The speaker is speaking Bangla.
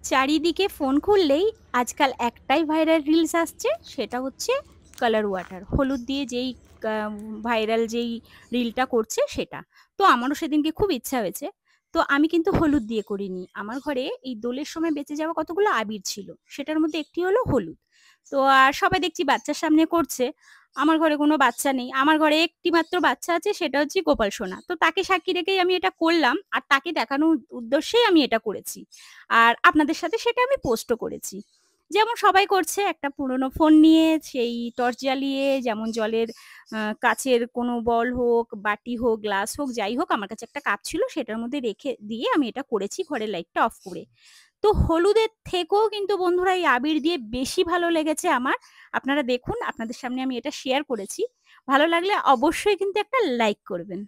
চারিদিকে ফোন খুললেই আজকাল একটাই ভাইরাল রিলস আসছে, সেটা হচ্ছে কালার ওয়াটার, হলুদ দিয়ে যেই ভাইরাল যেই রিলটা করছে সেটা। তো আমারও সেদিনকে খুব ইচ্ছা হয়েছে। তো আমি কিন্তু হলুদ দিয়ে করিনি, আমার ঘরে এই দোলের সময় বেঁচে যাওয়া কতগুলো আবির ছিল, সেটার মধ্যে একটি হলো হলুদ। তো আর সবাই দেখছি বাচ্চার সামনে করছে, আমার ঘরে কোনো বাচ্চা নেই, আমার ঘরে একটি মাত্র বাচ্চা আছে, সেটা হচ্ছে গোপাল সোনা। তো তাকে সাক্ষী রেখেই আমি এটা করলাম, আর তাকে দেখানোর উদ্দেশ্যেই আমি এটা করেছি। আর আপনাদের সাথে সেটা আমি পোস্টও করেছি। যেমন সবাই করছে, একটা পুরোনো ফোন নিয়ে সেই টর্চ জ্বালিয়ে, যেমন জলের কাচের কোনো বল হোক, বাটি হোক, গ্লাস হোক, যাই হোক, আমার কাছে একটা কাপ ছিল, সেটার মধ্যে রেখে দিয়ে আমি এটা করেছি ঘরের লাইটটা অফ করে। তো হলুদের থেকেও কিন্তু বন্ধুরা এই আবির দিয়ে বেশি ভালো লেগেছে আমার। আপনারা দেখুন, আপনাদের সামনে আমি এটা শেয়ার করেছি। ভালো লাগলে অবশ্যই কিন্তু একটা লাইক করবেন।